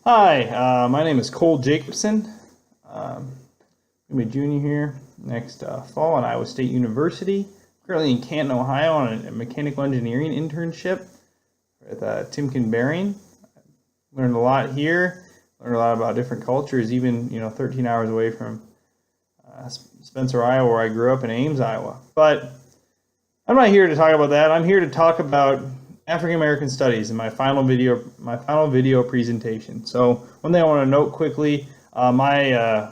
Hi, my name is Cole Jacobson. I'm a junior here next fall at Iowa State University. Currently in Canton, Ohio on a mechanical engineering internship with Timken Bearing. Learned a lot here, learned a lot about different cultures, even 13 hours away from Spencer, Iowa, where I grew up in Ames, Iowa. But I'm not here to talk about that. I'm here to talk about African American Studies in my final video presentation. So one thing I want to note quickly, my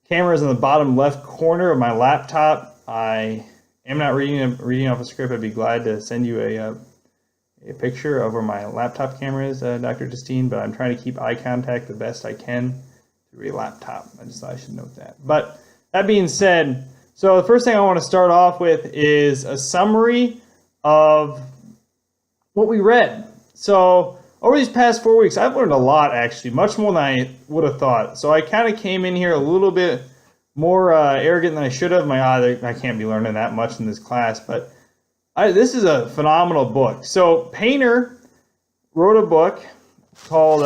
camera is in the bottom left corner of my laptop. I am not reading off a script. I'd be glad to send you a picture of where my laptop camera is, Dr. Justine, but I'm trying to keep eye contact the best I can through a laptop. I just thought I should note that. But that being said, so the first thing I want to start off with is a summary of what we read. So over these past 4 weeks, I've learned a lot, actually, much more than I would have thought. So I kind of came in here a little bit more arrogant than I should have. I can't be learning that much in this class, but this is a phenomenal book. So Painter wrote a book called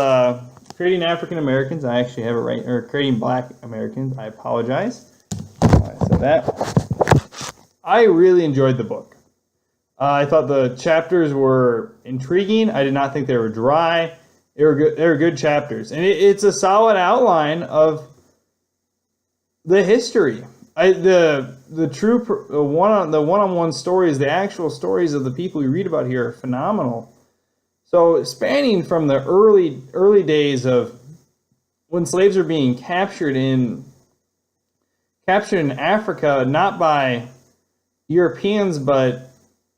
Creating African Americans. I actually have it right, or Creating Black Americans. I apologize. I said that. I really enjoyed the book. I thought the chapters were intriguing. I did not think they were dry. They were good. They were good chapters, and it's a solid outline of the history. The true one-on-one stories, the actual stories of the people we read about here are phenomenal. So spanning from the early days of when slaves are being captured in Africa, not by Europeans but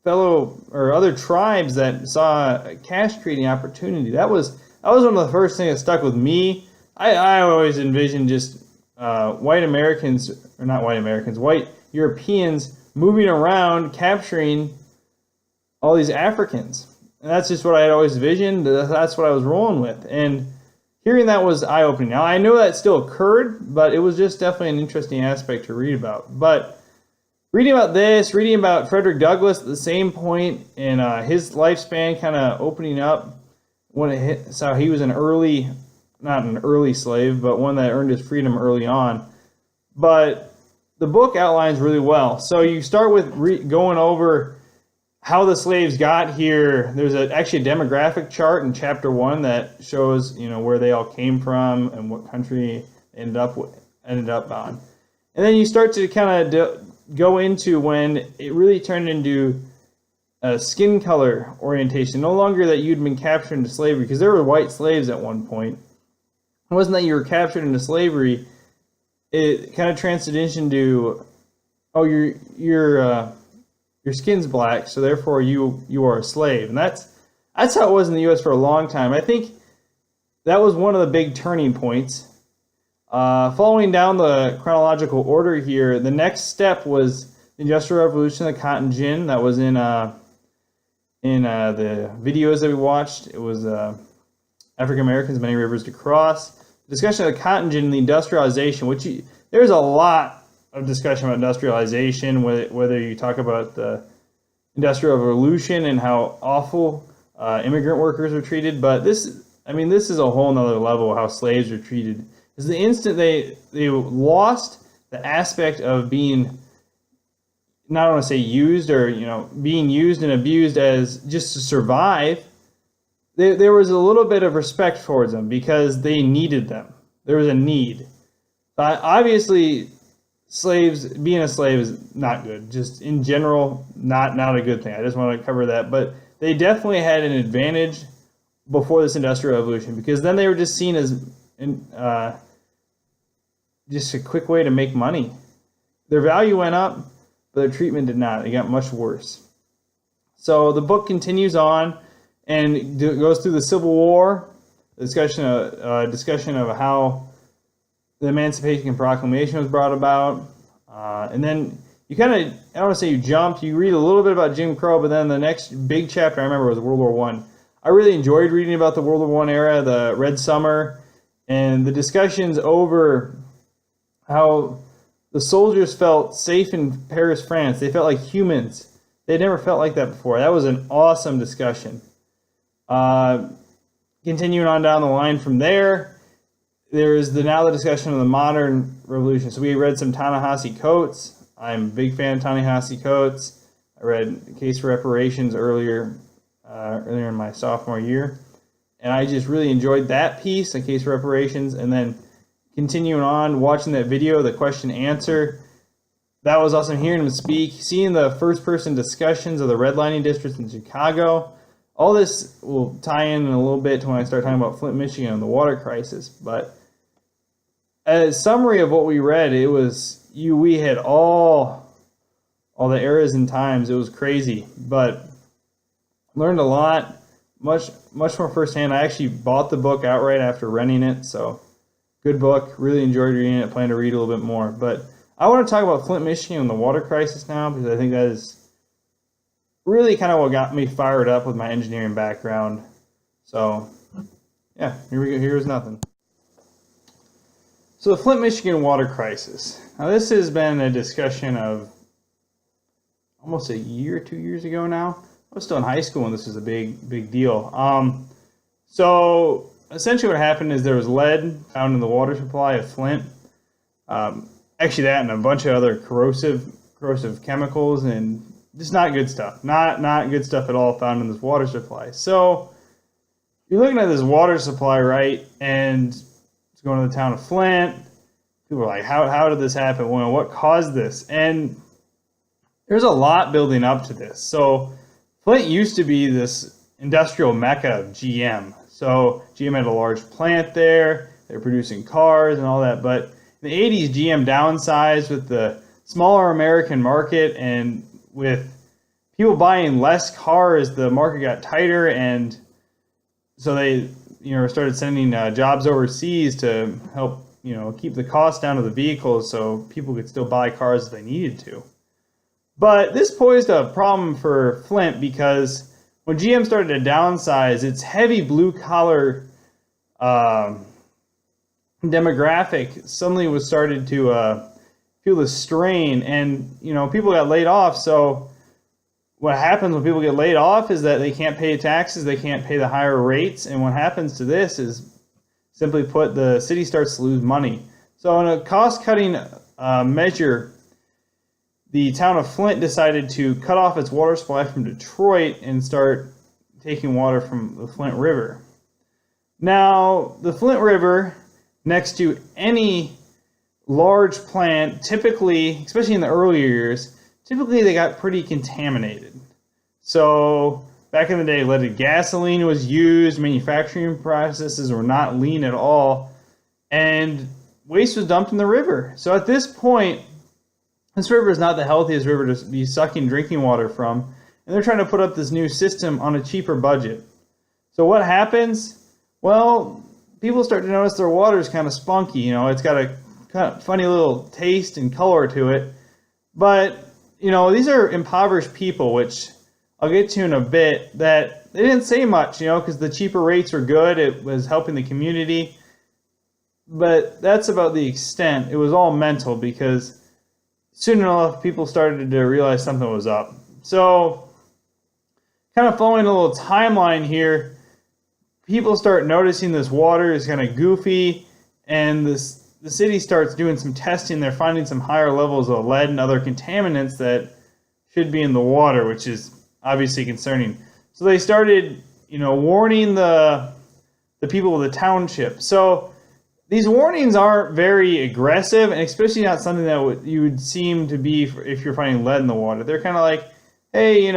fellow or other tribes that saw a cash trading opportunity. That was one of the first things that stuck with me. I always envisioned just white Europeans moving around capturing all these Africans. And that's just what I had always envisioned. That's what I was rolling with. And hearing that was eye-opening. Now, I know that still occurred, but it was just definitely an interesting aspect to read about. But reading about Frederick Douglass at the same point in his lifespan kind of opening up when it hit. So he was not an early slave, but one that earned his freedom early on. But the book outlines really well. So you start with going over how the slaves got here. There's actually a demographic chart in chapter 1 that shows where they all came from and what country they ended up on. And then you start to kind of go into when it really turned into a skin color orientation. No longer that you'd been captured into slavery, because there were white slaves at one point. It wasn't that you were captured into slavery. It kind of transitioned to, your skin's black, so therefore you are a slave. And that's how it was in the U.S. for a long time. I think that was one of the big turning points. Following down the chronological order here, the next step was the Industrial Revolution, the cotton gin. That was in the videos that we watched. It was African Americans, Many Rivers to Cross. Discussion of the cotton gin and the industrialization, there's a lot of discussion about industrialization, whether you talk about the Industrial Revolution and how awful immigrant workers were treated. But this is a whole nother level of how slaves were treated. Is the instant they lost the aspect of being, not want to say used or being used and abused as just to survive, there was a little bit of respect towards them because they needed them. There was a need. Obviously, being a slave is not good. Just in general, not a good thing. I just want to cover that. But they definitely had an advantage before this Industrial Revolution, because then they were just seen as just a quick way to make money. Their value went up, but their treatment did not. It got much worse. So the book continues on and goes through the Civil War, discussion of how the Emancipation Proclamation was brought about, and then you kind of, I don't want to say you jump, you read a little bit about Jim Crow, but then the next big chapter I remember was World War I. I really enjoyed reading about the World War I era, the Red Summer, and the discussions over how the soldiers felt safe in Paris, France. They felt like humans. They'd never felt like that before. That was an awesome discussion. continuing on down the line from there, there is now the discussion of the modern revolution. So we read some Ta-Nehisi Coates. I'm a big fan of Ta-Nehisi Coates. I read Case for Reparations earlier in my sophomore year, and I just really enjoyed that piece, A Case for Reparations, and then continuing on, watching that video, the question answer. That was awesome, hearing him speak, seeing the first-person discussions of the redlining districts in Chicago. All this will tie in a little bit to when I start talking about Flint, Michigan and the water crisis. But as a summary of what we read, we had all the eras and times. It was crazy, but learned a lot, much more firsthand. I actually bought the book outright after renting it, so good book. Really enjoyed reading it. Plan to read a little bit more. But I want to talk about Flint, Michigan and the water crisis now, because I think that is really kind of what got me fired up with my engineering background. So, yeah, here we go. Here's nothing. So the Flint, Michigan water crisis. Now this has been a discussion of almost a year, 2 years ago now. I was still in high school when this was a big deal. So essentially what happened is there was lead found in the water supply of Flint. Actually that and a bunch of other corrosive chemicals and just not good stuff. Not good stuff at all found in this water supply. So you're looking at this water supply, right? And it's going to the town of Flint. People are like, how did this happen? Well, what caused this? And there's a lot building up to this. So Flint used to be this industrial mecca of GM. So GM had a large plant there. They were producing cars and all that. But in the 80s, GM downsized with the smaller American market, and with people buying less cars, the market got tighter, and so they started sending jobs overseas to help keep the cost down of the vehicles so people could still buy cars if they needed to. But this posed a problem for Flint because when GM started to downsize, its heavy blue-collar demographic suddenly was started to feel the strain, and people got laid off. So what happens when people get laid off is that they can't pay taxes, they can't pay the higher rates, and what happens to this is, simply put, the city starts to lose money. So in a cost-cutting measure, the town of Flint decided to cut off its water supply from Detroit and start taking water from the Flint River. Now, the Flint River, next to any large plant, typically, especially in the earlier years, typically they got pretty contaminated. So back in the day, leaded gasoline was used, manufacturing processes were not lean at all, and waste was dumped in the river. So at this point, this river is not the healthiest river to be sucking drinking water from, and they're trying to put up this new system on a cheaper budget. So what happens? Well, people start to notice their water is kind of spunky. It's got a kind of funny little taste and color to it. But, these are impoverished people, which I'll get to in a bit, that they didn't say much, because the cheaper rates were good. It was helping the community. But that's about the extent. It was all mental, because soon enough, people started to realize something was up. So, kind of following a little timeline here, people start noticing this water is kind of goofy, and the city starts doing some testing. They're finding some higher levels of lead and other contaminants that should be in the water, which is obviously concerning. So they started, warning the people of the township. So these warnings aren't very aggressive, and especially not something that you would seem to be if you're finding lead in the water. They're kind of like, hey,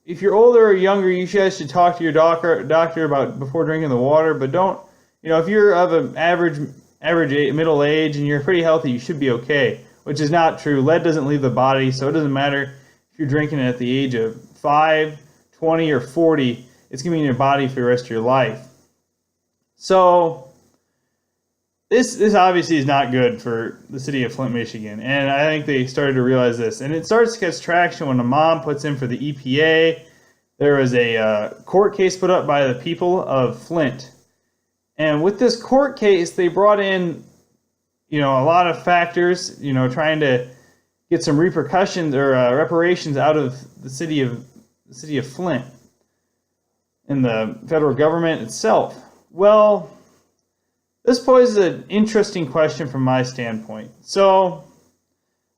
if you're older or younger, you guys should talk to your doctor about before drinking the water. But don't, if you're of an average middle age and you're pretty healthy, you should be okay. Which is not true. Lead doesn't leave the body, so it doesn't matter if you're drinking it at the age of 5, 20, or 40. It's going to be in your body for the rest of your life. So this obviously is not good for the city of Flint, Michigan, and I think they started to realize this. And it starts to catch traction when a mom puts in for the EPA. There was a court case put up by the people of Flint. And with this court case, they brought in, a lot of factors, trying to get some repercussions or reparations out of the city of Flint. in the federal government itself? Well, this poses an interesting question from my standpoint. So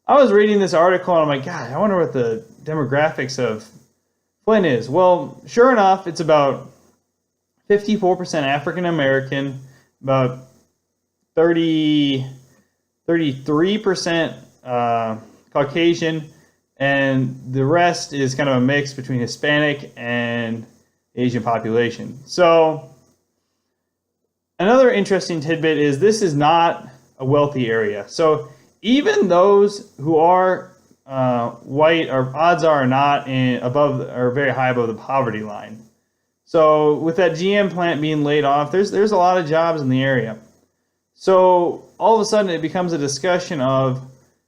I was reading this article and I'm like, God, I wonder what the demographics of Flint is. Well, sure enough, it's about 54% African American, about 33% Caucasian, and the rest is kind of a mix between Hispanic and Asian population. So another interesting tidbit is this is not a wealthy area. So even those who are white, or odds are not above or very high above the poverty line. So with that GM plant being laid off, there's a lot of jobs in the area. So all of a sudden it becomes a discussion of,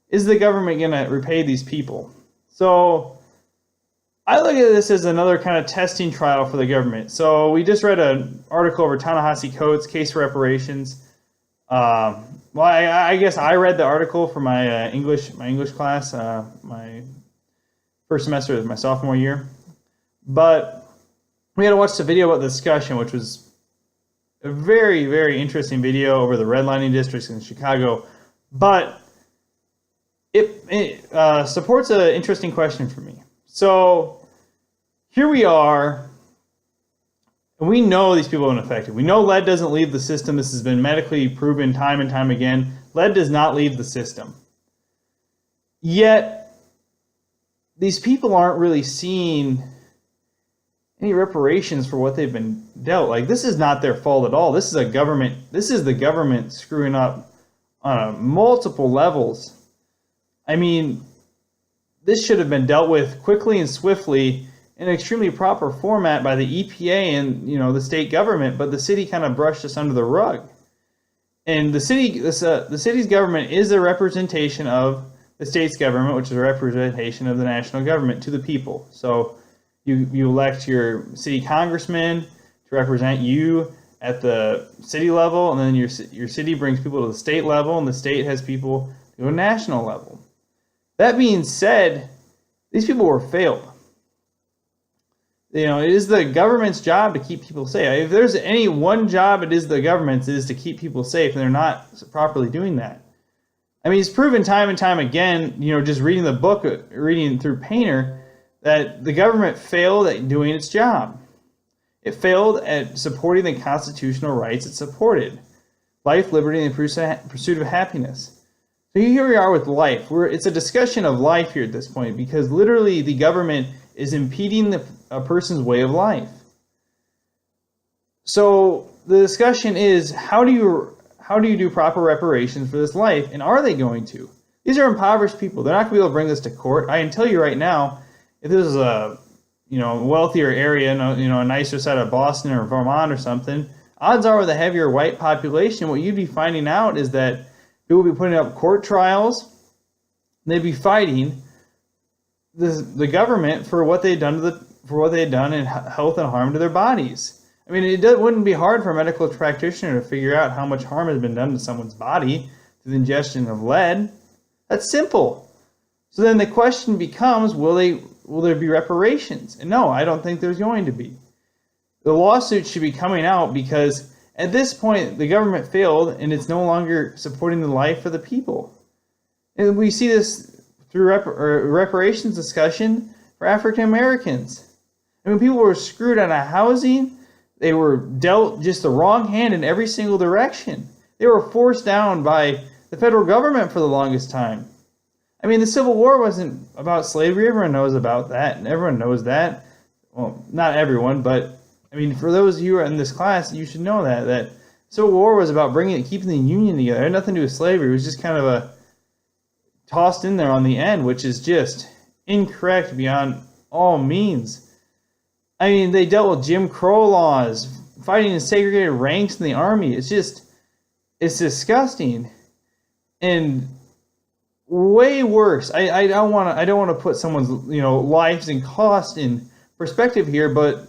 is the government going to repay these people? So I look at this as another kind of testing trial for the government. So we just read an article over Ta-Nehisi Coates' case for reparations. Well, I guess I read the article for my English class, my first semester of my sophomore year. But we had to watch the video about the discussion, which was a very, very interesting video over the redlining districts in Chicago. But it supports an interesting question for me. So here we are, and we know these people have been affected. We know lead doesn't leave the system. This has been medically proven time and time again. Lead does not leave the system. Yet, these people aren't really seeing any reparations for what they've been dealt. Like, this is not their fault at all. This is the government screwing up on multiple levels. I mean, this should have been dealt with quickly and swiftly in an extremely proper format by the EPA and the state government, but the city kind of brushed us under the rug. And the city's government is a representation of the state's government, which is a representation of the national government to the people. So you elect your city congressman to represent you at the city level, and then your city brings people to the state level, and the state has people to a national level. That being said, these people were failed. It is the government's job to keep people safe. If there's any one job it is the government's, is to keep people safe, and they're not properly doing that. I mean, it's proven time and time again, just reading the book, reading through Painter, that the government failed at doing its job. It failed at supporting the constitutional rights it supported. Life, liberty, and the pursuit of happiness. So here we are with life. It's a discussion of life here at this point, because literally the government is impeding a person's way of life. So the discussion is, how do you do proper reparations for this life, and are they going to? These are impoverished people. They're not going to be able to bring this to court. I can tell you right now, if this is a wealthier area, a nicer side of Boston or Vermont or something, odds are with a heavier white population, what you'd be finding out is that people will be putting up court trials. They'd be fighting the government for what they'd done in health and harm to their bodies. I mean, it wouldn't be hard for a medical practitioner to figure out how much harm has been done to someone's body through the ingestion of lead. That's simple. So then the question becomes, will there be reparations? And no, I don't think there's going to be. The lawsuit should be coming out because at this point the government failed and it's no longer supporting the life of the people. And we see this through reparations discussion for African Americans. I mean, people were screwed out of housing. They were dealt just the wrong hand in every single direction. They were forced down by the federal government for the longest time. I mean, the Civil War wasn't about slavery. Everyone knows about that, and everyone knows that. Well, not everyone, but I mean, for those of you who are in this class, you should know that Civil War was about keeping the Union together. It had nothing to do with slavery. It was just kind of tossed in there on the end, which is just incorrect beyond all means. I mean, they dealt with Jim Crow laws, fighting in segregated ranks in the army. It's disgusting, and way worse. I don't want to put someone's lives and cost in perspective here, but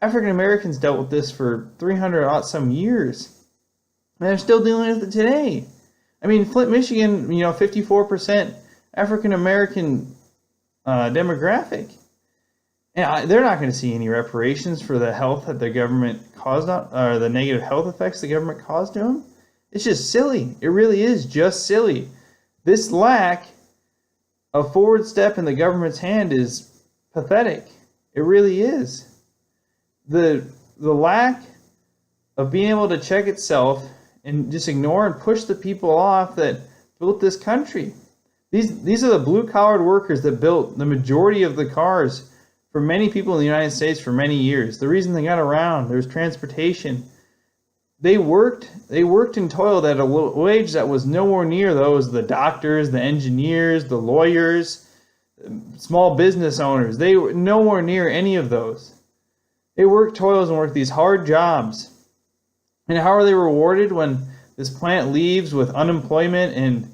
African Americans dealt with this for 300 some years, and they're still dealing with it today. I mean, Flint, Michigan, 54% African American demographic. And they're not going to see any reparations for the health that the government caused on, or the negative health effects the government caused to them. It's just silly. It really is just silly. This lack of forward step in the government's hand is pathetic. It really is. The lack of being able to check itself and just ignore and push the people off that built this country. These are the blue-collared workers that built the majority of the cars for many people in the United States for many years. The reason they got around, there's transportation. They worked and toiled at a wage that was nowhere near those of the doctors, the engineers, the lawyers, small business owners. They were nowhere near any of those. They worked toils and worked these hard jobs. And how are they rewarded when this plant leaves with unemployment and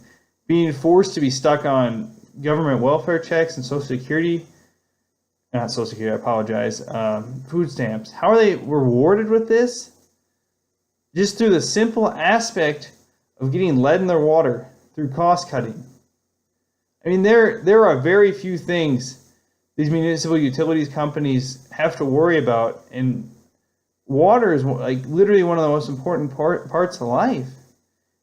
being forced to be stuck on government welfare checks and Social Security? Not Social Security, I apologize. Food stamps. How are they rewarded with this? Just through the simple aspect of getting lead in their water through cost cutting. I mean, there are very few things these municipal utilities companies have to worry about, and water is like literally one of the most important parts of life.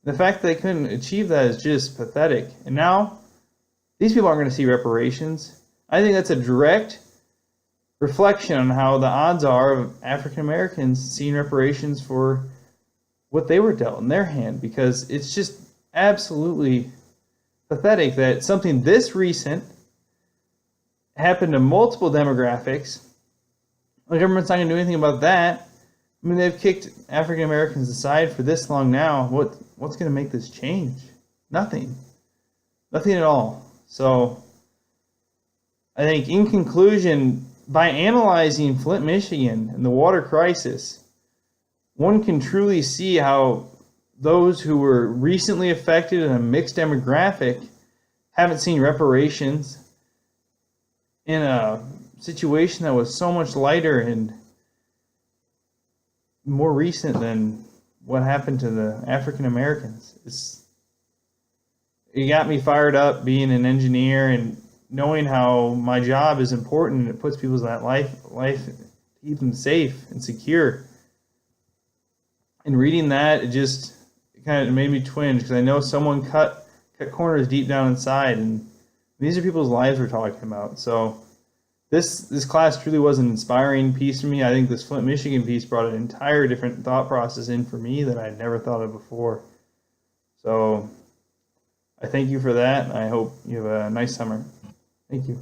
The fact that they couldn't achieve that is just pathetic. And now these people aren't going to see reparations. I think that's a direct reflection on how the odds are of African Americans seeing reparations for what they were dealt in their hand, because it's just absolutely pathetic that something this recent happened to multiple demographics. The government's not going to do anything about that. I mean, they've kicked African Americans aside for this long now. What's going to make this change? Nothing. Nothing at all. So I think in conclusion, by analyzing Flint, Michigan and the water crisis, one can truly see how those who were recently affected in a mixed demographic haven't seen reparations in a situation that was so much lighter and more recent than what happened to the African Americans. It got me fired up being an engineer and knowing how my job is important and it puts people's life keep them safe and secure. And reading that, it kind of made me twinge, because I know someone cut corners deep down inside, and these are people's lives we're talking about. So this class truly was an inspiring piece for me. I think this Flint, Michigan piece brought an entire different thought process in for me that I had never thought of before. So I thank you for that. I hope you have a nice summer. Thank you.